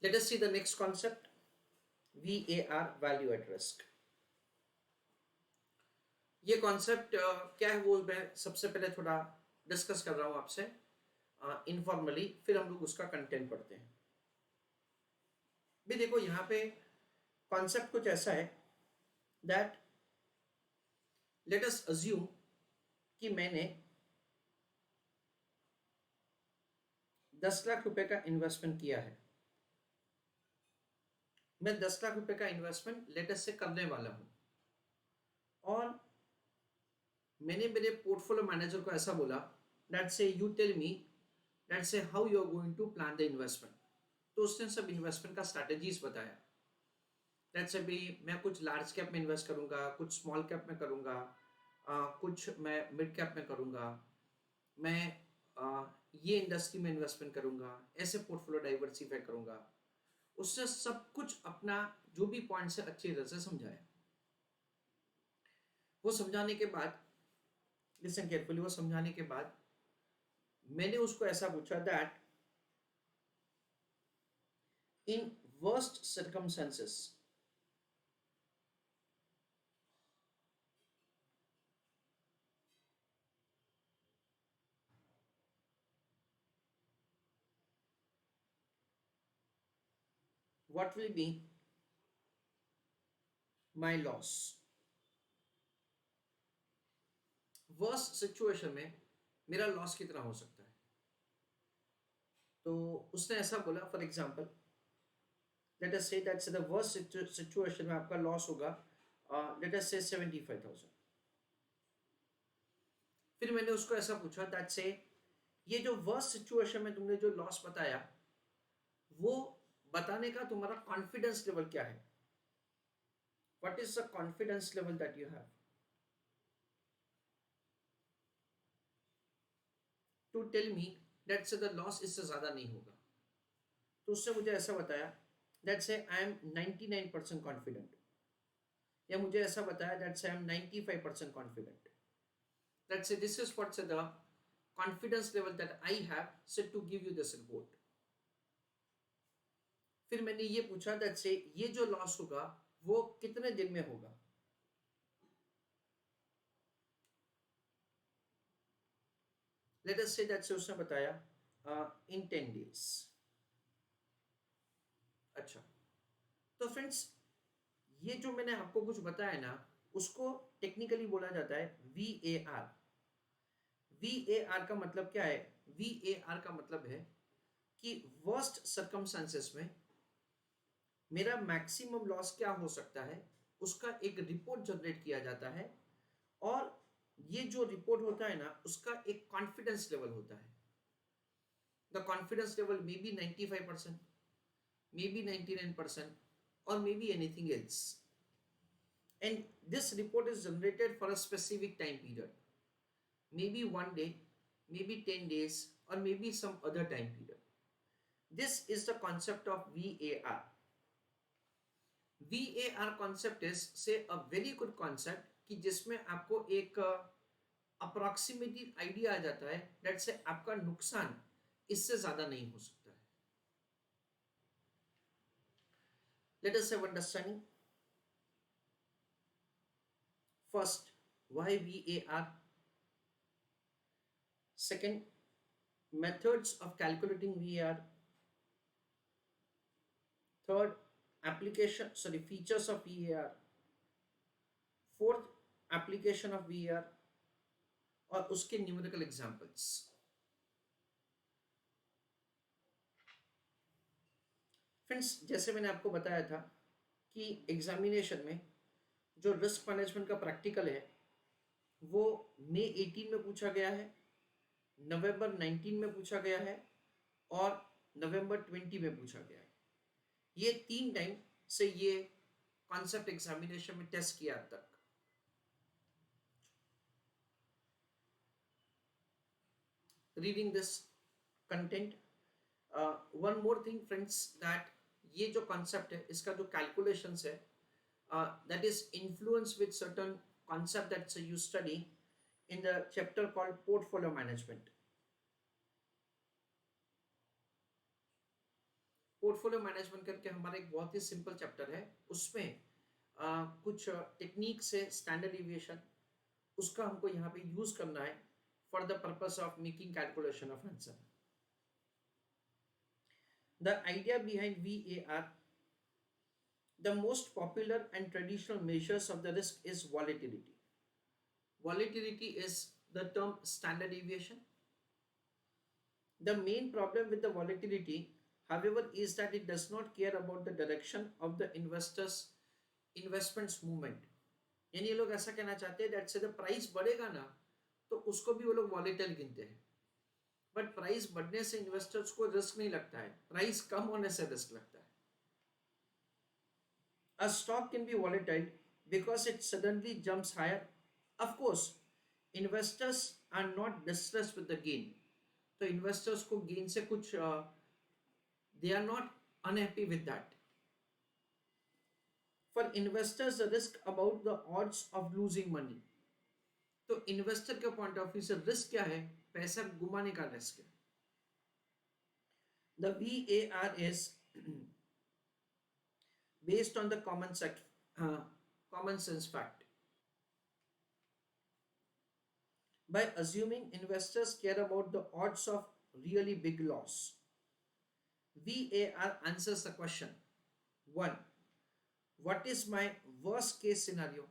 Let us see the next concept, VAR, value at risk. ये concept क्या है वो मैं सबसे पहले थोड़ा डिस्कस कर रहा हूं आपसे इनफॉर्मली, फिर हम लोग उसका कंटेंट पढ़ते हैं। भी देखो यहाँ पे कॉन्सेप्ट कुछ ऐसा है दैट लेट अस अज्यूम कि मैंने 10 लाख रुपए का इन्वेस्टमेंट किया है। मैं 10 लाख रुपए का इन्वेस्टमेंट लेट अस से करने वाला हूं और मैंने मेरे पोर्टफोलियो मैनेजर को ऐसा बोला that say you tell me that say how you are going to plan the investment. तो उसने सब इन्वेस्टमेंट का स्ट्रैटेजीज बताया। दैट से भी मैं कुछ लार्ज कैप में इन्वेस्ट करूंगा, कुछ स्मॉल कैप में करूंगा, कुछ मैं मिड कैप में करूंगा, मैं ये इंडस्ट्री में इन्वेस्टमेंट करूंगा, ऐसे पोर्टफोलियो डाइवर्सिफाई करूंगा। उसने सब कुछ अपना जो भी पॉइंट्स है अच्छी तरह से समझाया। वो समझाने के बाद, लिसन केयरफुली, वो समझाने के बाद मैंने उसको ऐसा पूछा that in worst circumstances what will be my loss। Worst situation में मेरा लॉस कितना हो सकता है। तो उसने ऐसा बोला, for example let us say that the worst situation में आपका लॉस होगा लेट अस से 75,000। फिर मैंने उसको ऐसा पूछा दैट से ये जो वर्स्ट सिचुएशन में तुमने जो लॉस बताया वो बताने का तुम्हारा कॉन्फिडेंस लेवल क्या है। What is the confidence level that you have to tell me that say the loss इससे ज्यादा नहीं होगा। तो उससे मुझे ऐसा बताया that say I M 99% confident, या मुझे ऐसा बताया that say I am 95% confident. That say this is what say the confidence level that I have set to give you this report. फिर मैंने ये पूछा दैट से ये जो लॉस होगा वो कितने दिन में होगा। लेट अस से दैट से उसने बताया इन 10 डेज। अच्छा, तो फ्रेंड्स ये जो मैंने आपको कुछ बताया ना उसको टेक्निकली बोला जाता है VAR। VAR का मतलब क्या है? VAR का मतलब है कि वर्स्ट सर्कमस्टेंसेस में मेरा मैक्सिमम लॉस क्या हो सकता है उसका एक रिपोर्ट जनरेट किया जाता है, और ये जो रिपोर्ट होता है ना उसका एक कॉन्फिडेंस लेवल होता है। The confidence level may be 95%, may be 99%, or maybe anything else, and this report is generated for a specific time period, maybe one day, maybe 10 days, or maybe some other time period. This is the concept of VAR. VAR concept is say a very good concept कि जिसमें आपको एक अप्रोक्सीमेटिव idea आ जाता है date से आपका नुकसान इससे ज्यादा नहीं हो सकता है। Let us have understanding first why VAR, second methods of calculating VAR, third features of VAR, fourth application of VAR और उसके न्यूमेरिकल एग्जांपल्स। फ्रेंड्स जैसे मैंने आपको बताया था कि एग्जामिनेशन में जो रिस्क मैनेजमेंट का प्रैक्टिकल है वो मई 18 में पूछा गया है, नवंबर 19 में पूछा गया है और नवंबर 20 में पूछा गया है। ये 3 टाइम से ये कॉन्सेप्ट एग्जामिनेशन में टेस्ट किया अब तक। Reading this content, one more thing friends that ये जो कॉन्सेप्ट है इसका जो कैलकुलेशंस है that is influenced with certain concept that you study in the chapter called portfolio management. Portfolio management करके हमारा एक बहुत ही सिंपल चैप्टर है, उसमें कुछ टेक्निक से स्टैंडर्ड डिविएशन उसका हमको यहाँ पे यूज करना है for the purpose of making calculation of answer. The idea behind VAR, the most popular and traditional measures of the risk is volatility. Volatility is the term standard deviation. The main problem with the volatility, however, is that it does not care about the direction of the investment's movement. यानी ये लोग ऐसा कहना चाहते हैं that से the price बढ़ेगा ना तो उसको भी वो लोग volatile गिनते हैं, बट प्राइस बढ़ने से इन्वेस्टर्स को रिस्क नहीं लगता है, प्राइस कम होने से रिस्क लगता है. A stock can be volatile because it suddenly jumps higher. Of course, investors are not distressed with the gain. तो इन्वेस्टर्स को गेन से कुछ they are not unhappy with that. For investors, the risk about the odds of losing money. तो investor के point of view से risk क्या है? पैसा गुमाने का रिस्क है. The VAR is based on the common sense fact. By assuming investors care about the odds of really big loss, VAR answers the question: 1. What is my worst case scenario?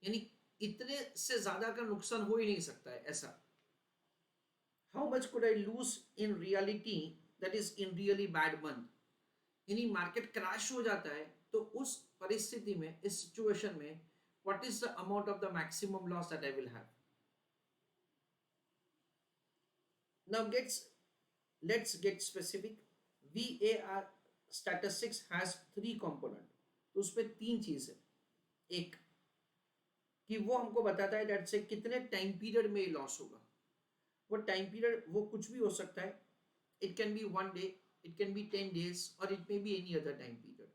यानी इतने से ज्यादा का नुकसान हो ही नहीं सकता है ऐसा. How much could I lose in reality, that is in really bad month? यानी मार्केट क्रैश हो जाता है तो उस परिस्थिति में, इस सिचुएशन में, what is the amount of the maximum loss that I will have? Now let's get specific. VAR statistics has 3 component. तो उसमें 3 चीज है. एक कि वो हमको बताता है डेट से कितने टाइम पीरियड में लॉस होगा. वो टाइम पीरियड वो कुछ भी हो सकता है. It can be 1 day, it can be 10 days, or it may be any other time period.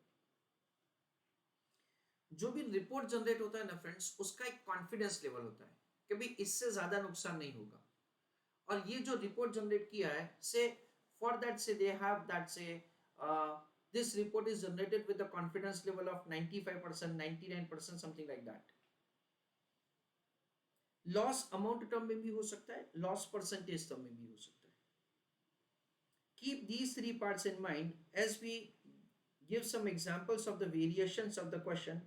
जो भी रिपोर्ट जनरेट होता है ना फ्रेंड्स, उसका एक कॉन्फिडेंस लेवल होता है कि भाई इससे ज्यादा नुकसान नहीं होगा. और ये जो रिपोर्ट जनरेट किया है, से फॉर दैट से दे हैव दैट से this report is generated with a confidence level of 95%, 99%, something like that. Loss amount term में भी हो सकता है, लॉस परसेंटेज टर्म में भी हो सकता है. Keep these 3 parts in mind as we give some examples of the variations of the question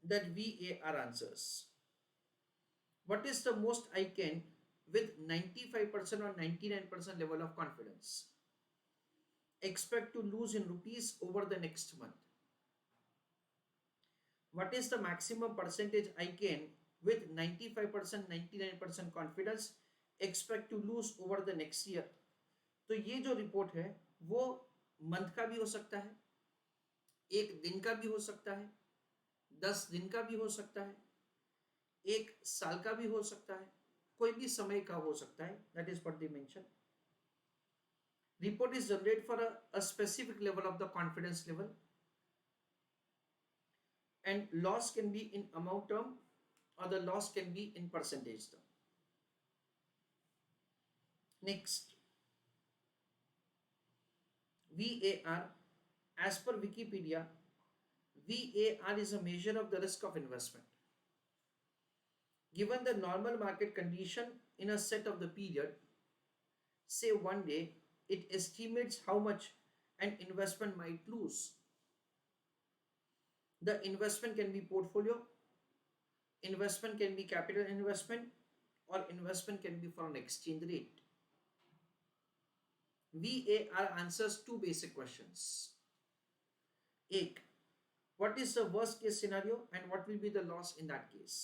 that VAR answers. What is the most I can with 95% or 99% level of confidence expect to lose in rupees over the next month? What is the maximum percentage I can with 95%, 99% confidence expect to lose over the next year? तो ये जो report है वो month का भी हो सकता है, 1 दिन का भी हो सकता है, 10 दिन का भी हो सकता है, 1 साल का भी हो सकता है, कोई भी समय का हो सकता है. That is what they mention. Report is generated for a specific level of the confidence level, and loss can be in amount term or the loss can be in percentage term. Next, VAR. As per Wikipedia, VAR is a measure of the risk of investment. Given the normal market condition in a set of the period, say 1 day, it estimates how much an investment might lose. The investment can be portfolio, investment can be capital investment, or investment can be foreign exchange rate. VAR answers 2 basic questions. 1. What is the worst case scenario and what will be the loss in that case?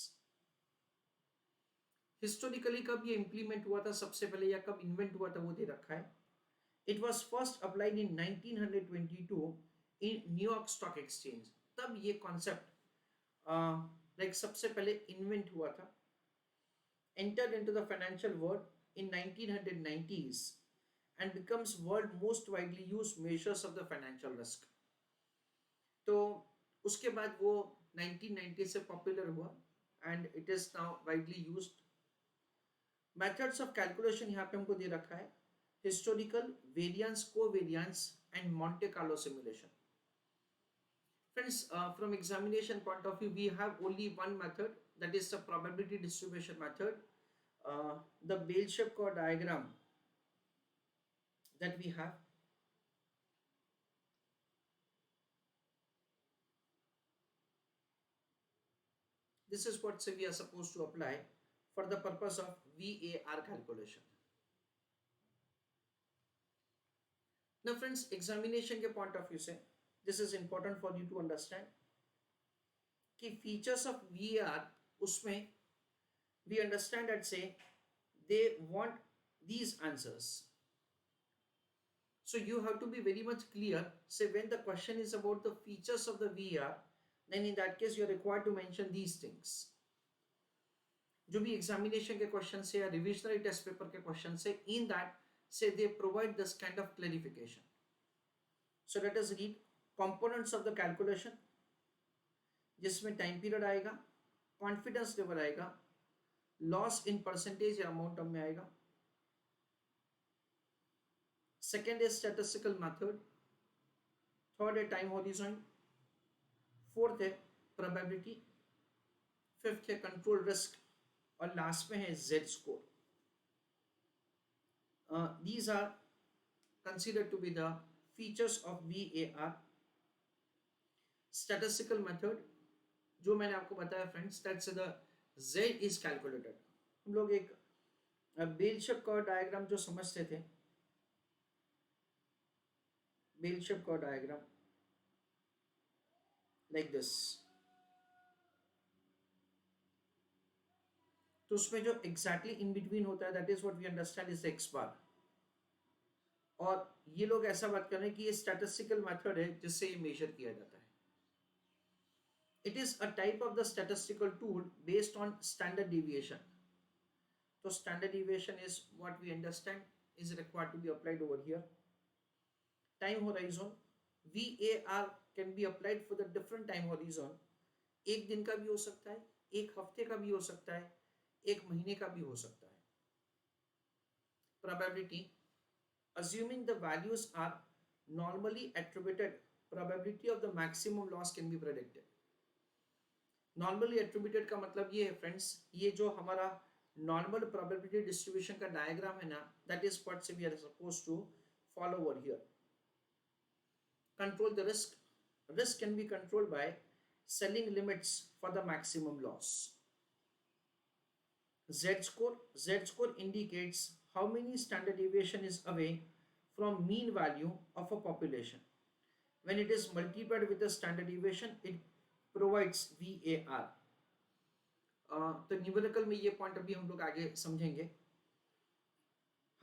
Historically कब ये implement हुआ था सबसे पहले, या कब invent हुआ था, वो दे रखा है. It was first applied in 1922 in New York Stock Exchange. तब ये कॉन्सेप्ट लाइक सबसे पहले इन्वेंट हुआ था. Entered into the financial world in 1990s and becomes world most widely used measures of the financial risk. तो उसके बाद वो 1990 से पॉपुलर हुआ and it is now widely used. Methods of calculation यहाँ पे हमको दे रखा है. historical, variance, covariance, and Monte Carlo simulation. Friends, from examination point of view, we have only one method, that is the probability distribution method. The bell-shaped curve diagram that we have, this is what we are supposed to apply for the purpose of VAR calculation. Now friends, examination के point of view से, this is important for you to understand कि features of VAR, उसमें we understand that say they want these answers. So you have to be very much clear. Say when the question is about the features of the VAR, then in that case you are required to mention these things. जो भी examination के question से या revisionary test paper के question से, in that say they provide this kind of clarification. So let us read components of the calculation, जिसमें time period आएगा, confidence level आएगा, loss in percentage या amount term में आएगा. Second is statistical method. Third है time horizon. Fourth है probability. Fifth है control risk. और last में है Z score. These are considered to be the features of VAR. Statistical method, जो मैंने आपको बताया friends, that's the Z is calculated. हम लोग एक bell-shaped curve diagram जो समझते थे, bell-shaped curve diagram like this, तो उसमें जो exactly in between होता है, that is what we understand is X bar. और ये लोग ऐसा बात कर रहे हैं कि ये statistical method है जिससे ये measure किया जाता है. It is a type of the statistical tool based on standard deviation. So standard deviation is what we understand is required to be applied over here. Time horizon, VAR can be applied for the different time horizon. एक दिन का भी हो सकता है, एक हफ्ते का भी हो सकता है, एक महीने का भी हो सकता है. Probability, assuming the values are normally attributed, probability of the maximum loss can be predicted. Normally attributed का मतलब ये है फ्रेंड्स, ये जो हमारा normal probability distribution का diagram है ना, that is what we are supposed to follow over here. Control the risk. Risk can be controlled by selling limits for the maximum loss. Z score. Z score indicates how many standard deviation is away from mean value of a population. When it is multiplied with the standard deviation, it provides VAR. तो numerical में ये point अभी हम लोग आगे समझेंगे.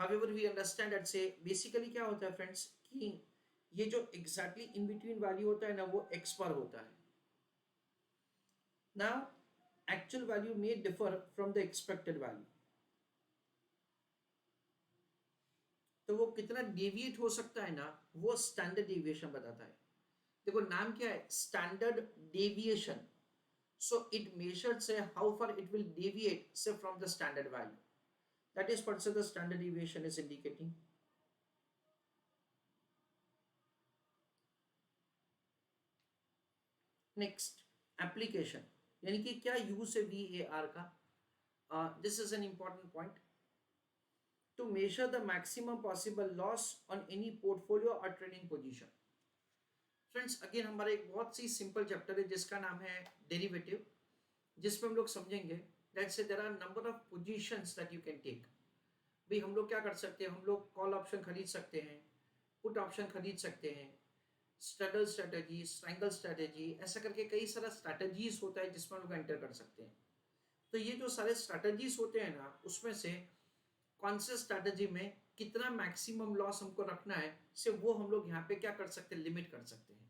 However, we understand that say basically क्या होता है फ्रेंड्स कि ये जो exactly in between value होता है ना, वो X bar होता है. Now actual value may differ from the expected value. तो वो कितना डेविएट हो सकता है ना, वो स्टैंडर्ड डेविएशन बताता है. देखो नाम क्या है, standard deviation. So it measures say how far it will deviate say from the standard value. That is what say the standard deviation is indicating. Next, application, यानी कि क्या यूज है VAR का. This is an important point. To measure the maximum possible loss on any portfolio or trading position. Friends again हमारा एक बहुत सी simple chapter है जिसका नाम है डेरिवेटिव, जिसमें हम लोग समझेंगे that say there are number of positions that you can take. भाई हम लोग क्या कर सकते हैं, हम लोग कॉल ऑप्शन खरीद सकते हैं, पुट ऑप्शन खरीद सकते हैं, स्ट्रैडल स्ट्रैटेजी, स्ट्रैंगल स्ट्रैटेजी, ऐसा करके कई सारा स्ट्रैटेजीज होता है जिसमें हम लोग एंटर कर सकते हैं. तो ये जो सारे स्ट्रैटेजीज होते हैं ना, उसमें से कौन से स्ट्रैटेजी में कितना मैक्सिमम लॉस हमको रखना है, से वो हम लोग यहाँ पे क्या कर सकते हैं, लिमिट कर सकते हैं.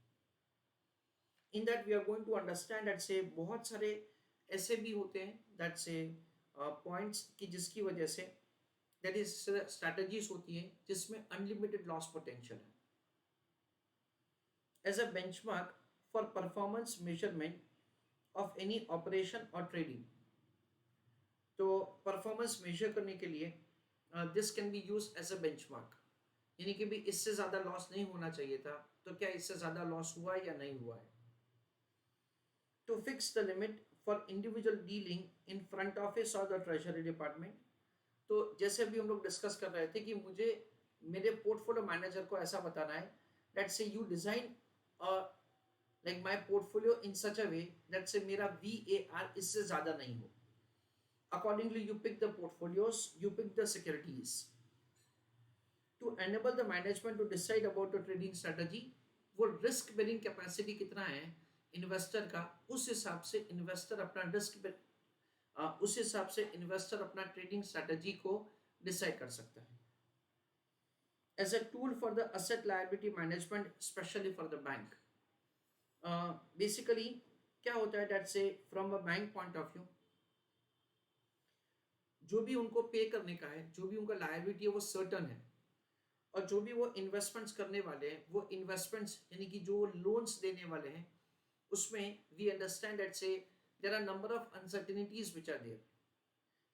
In that we are going to understand that say बहुत सारे ऐसे भी होते हैं दैट से पॉइंट्स की जिसकी वजह से दैट इज स्ट्रैटेजीज होती हैं जिसमें अनलिमिटेड लॉस पोटेंशियल है. As a benchmark for performance measurement of any operation और ट्रेडिंग. तो परफॉर्मेंस मेजर करने के लिए this can be use as a benchmark. यानी कि भी इससे ज्यादा लॉस नहीं होना चाहिए था, तो क्या इससे ज्यादा लॉस हुआ है या नहीं हुआ है। To fix the limit for individual dealing in front office और द ट्रेजरी डिपार्टमेंट। तो जैसे अभी हम लोग डिस्कस कर रहे थे कि मुझे मेरे पोर्टफोलियो मैनेजर को ऐसा बताना है that say you design like my portfolio in such a way that say मेरा VAR इससे ज्यादा नहीं हो। Accordingly you pick the portfolios, you pick the securities to enable the management to decide about the trading strategy. वो risk bearing capacity कितना है investor का, उस हिसाब से इन्वेस्टर अपना उस हिसाब से इन्वेस्टर अपना ट्रेडिंग स्ट्रेटजी को डिसाइड कर सकता है। As a tool for the asset liability management specially for the bank. Basically क्या होता है that say from a bank point of view, जो भी उनको पे करने का है, जो भी उनका लायबिलिटी है वो सर्टन है, और जो भी वो इन्वेस्टमेंट्स करने वाले हैं वो इन्वेस्टमेंट्स यानी कि जो लोन्स देने वाले हैं उसमें we understand that say there are number of uncertainties which are there.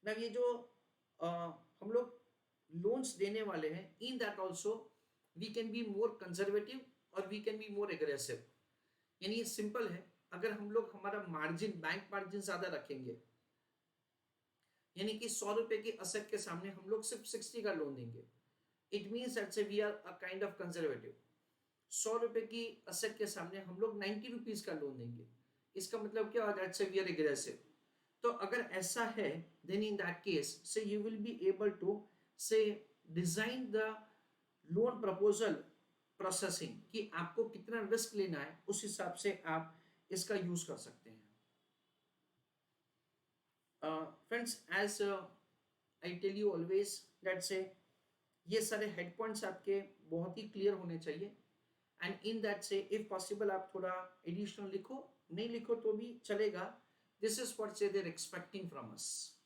ना ये जो हम लोग लोन्स देने वाले हैं in that also we can be more conservative और we can be more aggressive. यानी ये सिंपल है, अगर हम लोग हमारा मार्जिन बैंक मार्जिन ज्यादा रखेंगे, यानी कि 100 रुपए की असेट के सामने हम लोग सिर्फ 60 का लोन देंगे, it means that say we are a kind of conservative. 100 रुपए की असेट के सामने हम लोग 90 रुपीज का लोन देंगे, इसका मतलब क्या that say we are aggressive. तो अगर ऐसा है then in that case say you will be able to say design the loan proposal processing कि आपको कितना रिस्क लेना है, उस हिसाब से आप इसका यूज कर सकते हैं। Friends as I tell you always that say ये सारे हेड पॉइंट्स आपके बहुत ही क्लियर होने चाहिए, एंड इन दैट से इफ पॉसिबल आप थोड़ा एडिशनल लिखो, नहीं लिखो तो भी चलेगा। दिस इज व्हाट से देर एक्सपेक्टिंग फ्रॉम अस।